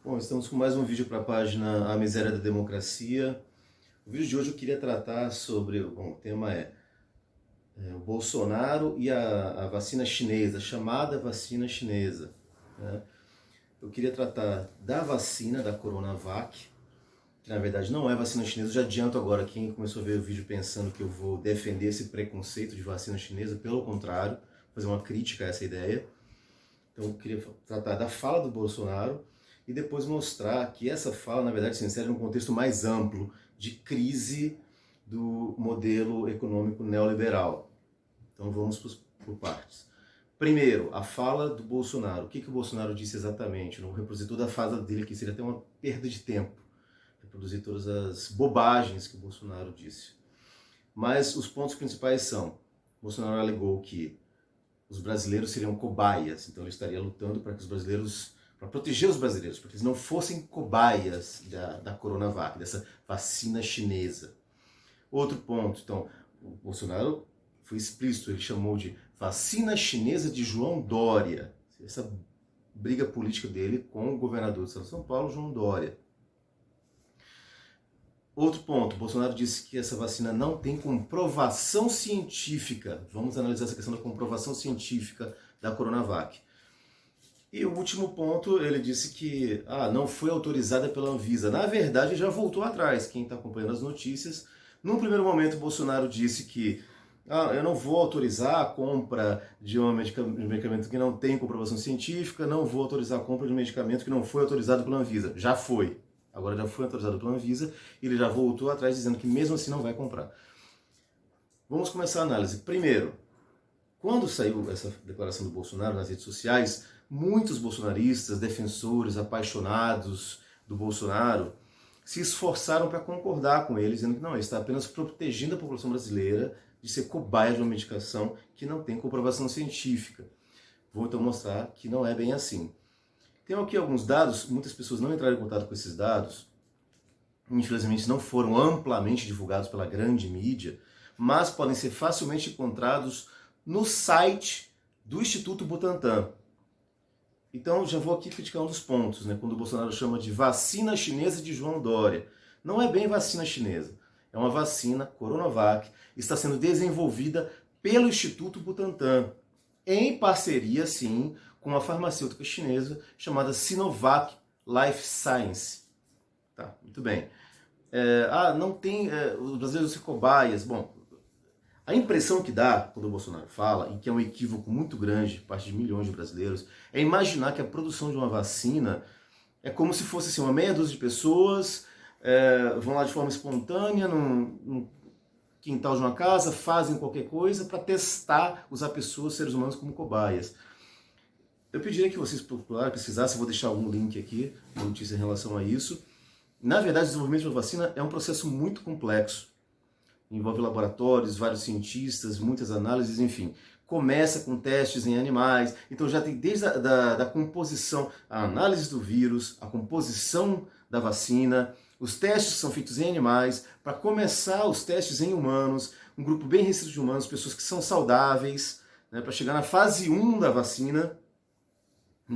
Bom, estamos com mais um vídeo para a página A Miséria da Democracia. O vídeo de hoje eu queria tratar sobre, o tema o Bolsonaro e a vacina chinesa, chamada vacina chinesa, né? Eu queria tratar da vacina da Coronavac, que na verdade não é vacina chinesa. Eu já adianto agora, quem começou a ver o vídeo pensando que eu vou defender esse preconceito de vacina chinesa, pelo contrário, fazer uma crítica a essa ideia. Então eu queria tratar da fala do Bolsonaro e depois mostrar que essa fala, na verdade, se insere num contexto mais amplo de crise do modelo econômico neoliberal. Então vamos por partes. Primeiro, a fala do Bolsonaro. O que o Bolsonaro disse exatamente? Eu não vou reproduzir toda a fala dele, que seria até uma perda de tempo. Reproduzir todas as bobagens que o Bolsonaro disse. Mas os pontos principais são: o Bolsonaro alegou que os brasileiros seriam cobaias, então ele estaria lutando para que os brasileiros, para proteger os brasileiros, para que eles não fossem cobaias da Coronavac, dessa vacina chinesa. Outro ponto, então, o Bolsonaro foi explícito, ele chamou de vacina chinesa de João Dória, essa briga política dele com o governador do estado de São Paulo, João Dória. Outro ponto, Bolsonaro disse que essa vacina não tem comprovação científica. Vamos analisar essa questão da comprovação científica da Coronavac. E o último ponto, ele disse que não foi autorizada pela Anvisa. Na verdade, já voltou atrás, quem está acompanhando as notícias. Num primeiro momento, Bolsonaro disse que eu não vou autorizar a compra de um medicamento que não tem comprovação científica, não vou autorizar a compra de um medicamento que não foi autorizado pela Anvisa. Já foi. Agora já foi autorizado pela Anvisa e ele já voltou atrás dizendo que mesmo assim não vai comprar. Vamos começar a análise. Primeiro, quando saiu essa declaração do Bolsonaro nas redes sociais, muitos bolsonaristas, defensores, apaixonados do Bolsonaro, se esforçaram para concordar com ele, dizendo que não, ele está apenas protegendo a população brasileira de ser cobaia de uma medicação que não tem comprovação científica. Vou então mostrar que não é bem assim. Tem aqui alguns dados, muitas pessoas não entraram em contato com esses dados, infelizmente não foram amplamente divulgados pela grande mídia, mas podem ser facilmente encontrados no site do Instituto Butantan. Então já vou aqui criticar um dos pontos, quando o Bolsonaro chama de vacina chinesa de João Dória. Não é bem vacina chinesa, é uma vacina Coronavac, está sendo desenvolvida pelo Instituto Butantan, em parceria, sim, com uma farmacêutica chinesa chamada Sinovac Life Science. Tá, muito bem. Não tem os brasileiros ser cobaias. Bom, a impressão que dá quando o Bolsonaro fala, e que é um equívoco muito grande por parte de milhões de brasileiros, é imaginar que a produção de uma vacina é como se fosse assim, uma meia dúzia de pessoas vão lá de forma espontânea, num quintal de uma casa, fazem qualquer coisa para testar, usar pessoas, seres humanos, como cobaias. Eu pediria que vocês procurassem, pesquisassem, vou deixar algum link aqui, uma notícia em relação a isso. Na verdade, o desenvolvimento de uma vacina é um processo muito complexo. Envolve laboratórios, vários cientistas, muitas análises, enfim. Começa com testes em animais, então já tem desde a composição, a análise do vírus, a composição da vacina, os testes que são feitos em animais, para começar os testes em humanos, um grupo bem restrito de humanos, pessoas que são saudáveis, para chegar na fase 1 da vacina.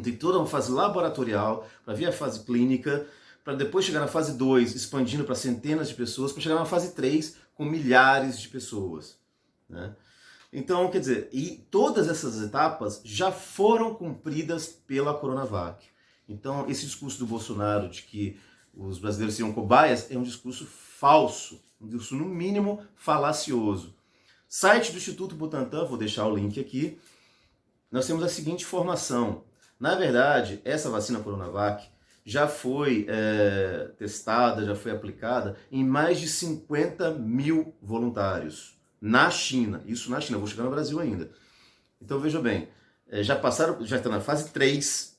Tem toda uma fase laboratorial, para vir a fase clínica, para depois chegar na fase 2, expandindo para centenas de pessoas, para chegar na fase 3, com milhares de pessoas. Então, quer dizer, e todas essas etapas já foram cumpridas pela Coronavac. Então, esse discurso do Bolsonaro de que os brasileiros seriam cobaias é um discurso falso, um discurso, no mínimo, falacioso. Site do Instituto Butantan, vou deixar o link aqui, nós temos a seguinte informação. Na verdade, essa vacina Coronavac já foi testada, já foi aplicada em mais de 50 mil voluntários na China. Isso na China, eu vou chegar no Brasil ainda. Então veja bem, já está na fase 3,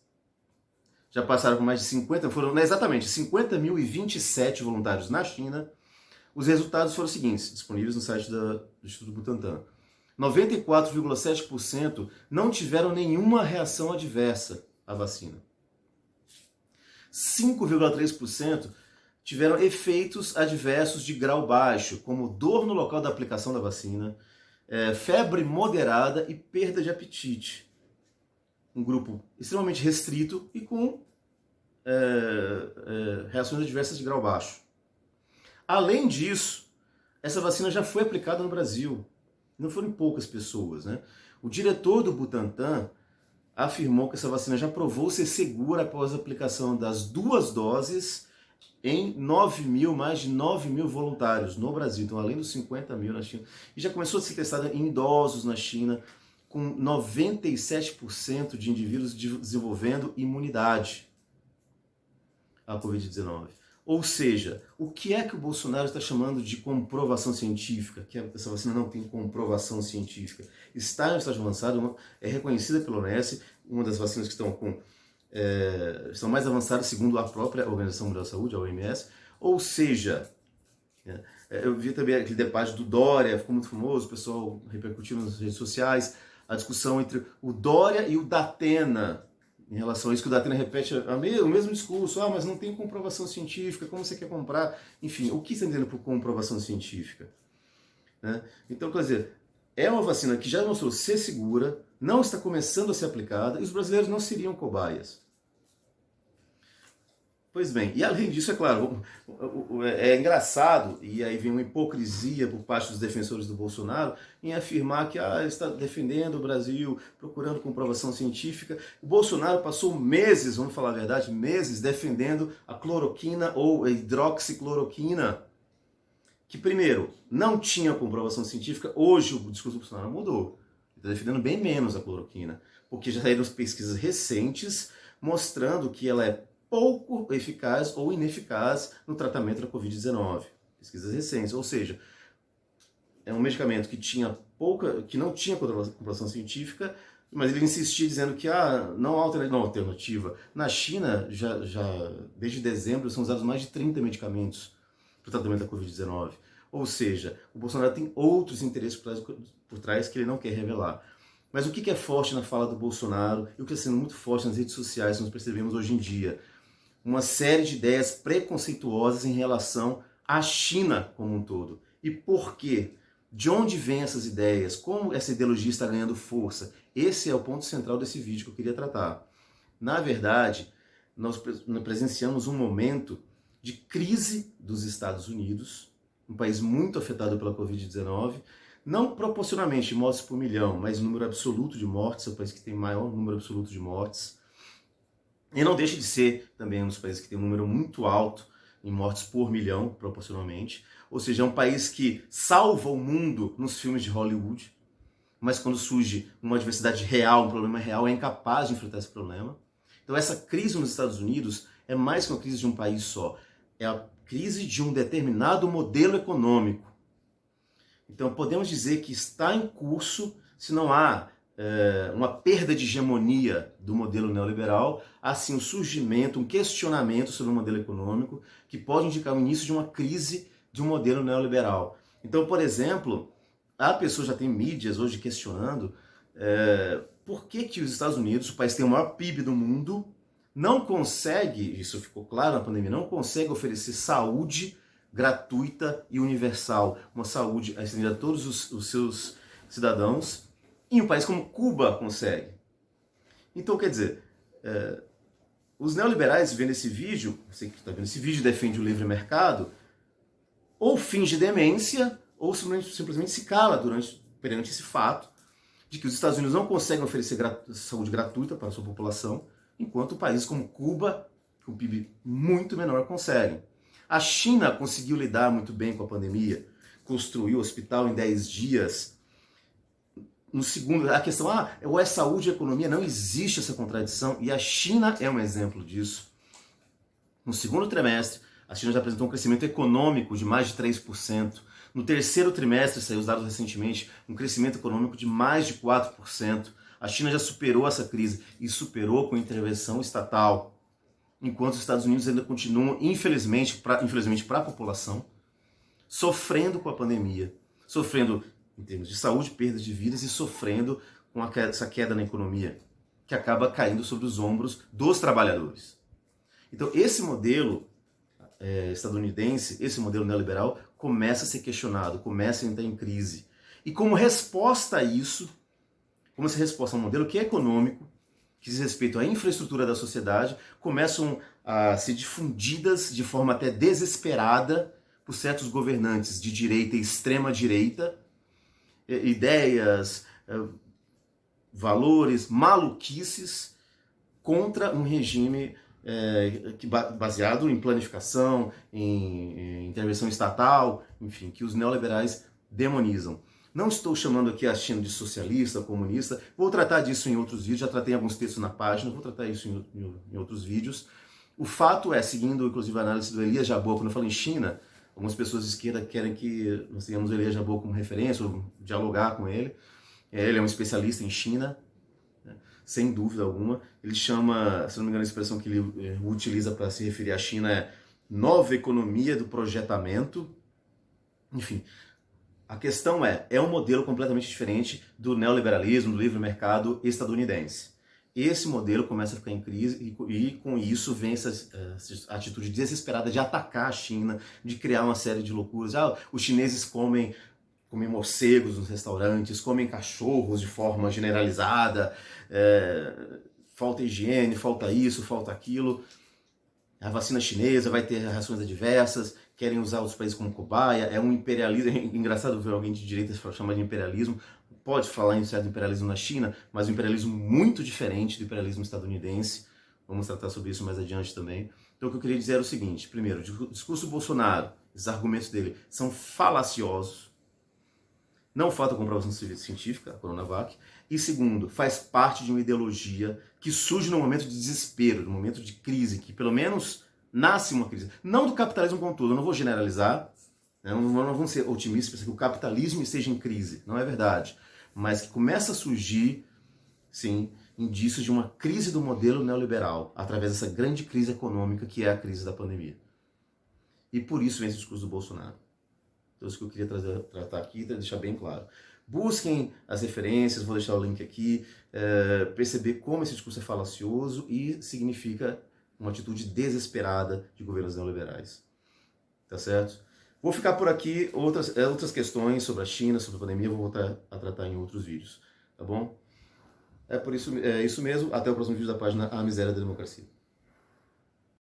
já passaram com mais de 50, foram exatamente 50.027 voluntários na China. Os resultados foram os seguintes, disponíveis no site do Instituto Butantan. 94,7% não tiveram nenhuma reação adversa à vacina. 5,3% tiveram efeitos adversos de grau baixo, como dor no local da aplicação da vacina, febre moderada e perda de apetite. Um grupo extremamente restrito e com reações adversas de grau baixo. Além disso, essa vacina já foi aplicada no Brasil. Não foram poucas pessoas, né? O diretor do Butantan afirmou que essa vacina já provou ser segura após a aplicação das 2 doses em mais de 9 mil voluntários no Brasil. Então, além dos 50 mil na China. E já começou a ser testada em idosos na China, com 97% de indivíduos desenvolvendo imunidade à Covid-19. Ou seja, o que é que o Bolsonaro está chamando de comprovação científica? Que essa vacina não tem comprovação científica. Está em estágio avançado, é reconhecida pela OMS, uma das vacinas que estão mais avançadas segundo a própria Organização Mundial da Saúde, a OMS. Ou seja, eu vi também aquele debate do Dória, ficou muito famoso, o pessoal repercutiu nas redes sociais, a discussão entre o Dória e o Datena, em relação a isso, que o Datena repete o mesmo discurso, mas não tem comprovação científica, como você quer comprar? Enfim, o que está entendendo por comprovação científica? Né? Então, quer dizer, é uma vacina que já mostrou ser segura, não está começando a ser aplicada, e os brasileiros não seriam cobaias. Pois bem, e além disso, é claro, é engraçado, e aí vem uma hipocrisia por parte dos defensores do Bolsonaro, em afirmar que está defendendo o Brasil, procurando comprovação científica. O Bolsonaro passou meses, vamos falar a verdade, meses defendendo a cloroquina ou a hidroxicloroquina, que primeiro, não tinha comprovação científica. Hoje o discurso do Bolsonaro mudou, ele está defendendo bem menos a cloroquina, porque já saíram pesquisas recentes mostrando que ela é pouco eficaz ou ineficaz no tratamento da Covid-19. Pesquisas recentes, ou seja, é um medicamento que não tinha comprovação científica, mas ele insistia dizendo que não há alternativa. Na China, já desde dezembro, são usados mais de 30 medicamentos para o tratamento da Covid-19. Ou seja, o Bolsonaro tem outros interesses por trás que ele não quer revelar. Mas o que é forte na fala do Bolsonaro e o que está sendo muito forte nas redes sociais, que nós percebemos hoje em dia? Uma série de ideias preconceituosas em relação à China como um todo. E por quê? De onde vêm essas ideias? Como essa ideologia está ganhando força? Esse é o ponto central desse vídeo que eu queria tratar. Na verdade, nós presenciamos um momento de crise dos Estados Unidos, um país muito afetado pela Covid-19, não proporcionalmente mortes por milhão, mas número absoluto de mortes, é o país que tem maior número absoluto de mortes. E não deixa de ser também um dos países que tem um número muito alto em mortes por milhão, proporcionalmente. Ou seja, é um país que salva o mundo nos filmes de Hollywood, mas quando surge uma adversidade real, um problema real, é incapaz de enfrentar esse problema. Então essa crise nos Estados Unidos é mais que uma crise de um país só. É a crise de um determinado modelo econômico. Então podemos dizer que está em curso, se não há uma perda de hegemonia do modelo neoliberal, assim um surgimento, um questionamento sobre o modelo econômico que pode indicar o início de uma crise de um modelo neoliberal. Então, por exemplo, a pessoa já tem mídias hoje questionando por que os Estados Unidos, o país que tem o maior PIB do mundo, não consegue, isso ficou claro na pandemia, não consegue oferecer saúde gratuita e universal, uma saúde estendida a todos os seus cidadãos, e um país como Cuba consegue. Então, quer dizer, os neoliberais vendo esse vídeo, você que está vendo esse vídeo defende o livre mercado, ou finge demência, ou simplesmente se cala perante esse fato de que os Estados Unidos não conseguem oferecer saúde gratuita para a sua população, enquanto países como Cuba, com PIB muito menor, conseguem. A China conseguiu lidar muito bem com a pandemia, construiu o hospital em 10 dias. No segundo, a questão, ou é saúde e economia, não existe essa contradição, e a China é um exemplo disso. No segundo trimestre, a China já apresentou um crescimento econômico de mais de 3%. No terceiro trimestre, saiu os dados recentemente, um crescimento econômico de mais de 4%. A China já superou essa crise, e superou com intervenção estatal, enquanto os Estados Unidos ainda continuam, infelizmente para a população, sofrendo com a pandemia, sofrendo em termos de saúde, perda de vidas, e sofrendo com essa queda na economia, que acaba caindo sobre os ombros dos trabalhadores. Então esse modelo estadunidense, esse modelo neoliberal, começa a ser questionado, começa a entrar em crise. E como resposta a isso, como essa resposta a um modelo que é econômico, que diz respeito à infraestrutura da sociedade, começam a ser difundidas de forma até desesperada por certos governantes de direita e extrema-direita, ideias, valores, maluquices contra um regime baseado em planificação, em intervenção estatal, enfim, que os neoliberais demonizam. Não estou chamando aqui a China de socialista, comunista, vou tratar disso em outros vídeos, já tratei alguns textos na página, vou tratar isso em outros vídeos. O fato é, seguindo inclusive a análise do Elias Jabbour, quando eu falo em China, algumas pessoas de esquerda querem que nós tenhamos o Elias Jabbour como referência, ou dialogar com ele. Ele é um especialista em China, né, sem dúvida alguma. Ele chama, se não me engano, a expressão que ele utiliza para se referir à China é nova economia do projetamento. Enfim, a questão é um modelo completamente diferente do neoliberalismo, do livre mercado estadunidense. Esse modelo começa a ficar em crise e com isso vem essa atitude desesperada de atacar a China, de criar uma série de loucuras. Os chineses comem morcegos nos restaurantes, comem cachorros de forma generalizada, falta higiene, falta isso, falta aquilo. A vacina chinesa vai ter reações adversas, querem usar os países como cobaia, é um imperialismo. É engraçado ver alguém de direita chamar de imperialismo. Pode falar em certo imperialismo na China, mas um imperialismo muito diferente do imperialismo estadunidense. Vamos tratar sobre isso mais adiante também. Então o que eu queria dizer era o seguinte: primeiro, o discurso do Bolsonaro, esses argumentos dele são falaciosos, não falta comprovação científica, a Coronavac, e segundo, faz parte de uma ideologia que surge no momento de desespero, no momento de crise, que pelo menos nasce uma crise. Não do capitalismo como todo, eu não vou generalizar, não vamos ser otimistas, pensar que o capitalismo esteja em crise, não é verdade, mas que começa a surgir, sim, indícios de uma crise do modelo neoliberal, através dessa grande crise econômica que é a crise da pandemia. E por isso vem esse discurso do Bolsonaro. Então, isso que eu queria tratar aqui, deixar bem claro. Busquem as referências, vou deixar o link aqui, perceber como esse discurso é falacioso e significa uma atitude desesperada de governos neoliberais. Tá certo? Vou ficar por aqui, outras questões sobre a China, sobre a pandemia, eu vou voltar a tratar em outros vídeos. Tá bom? É isso mesmo, até o próximo vídeo da página A Miséria da Democracia.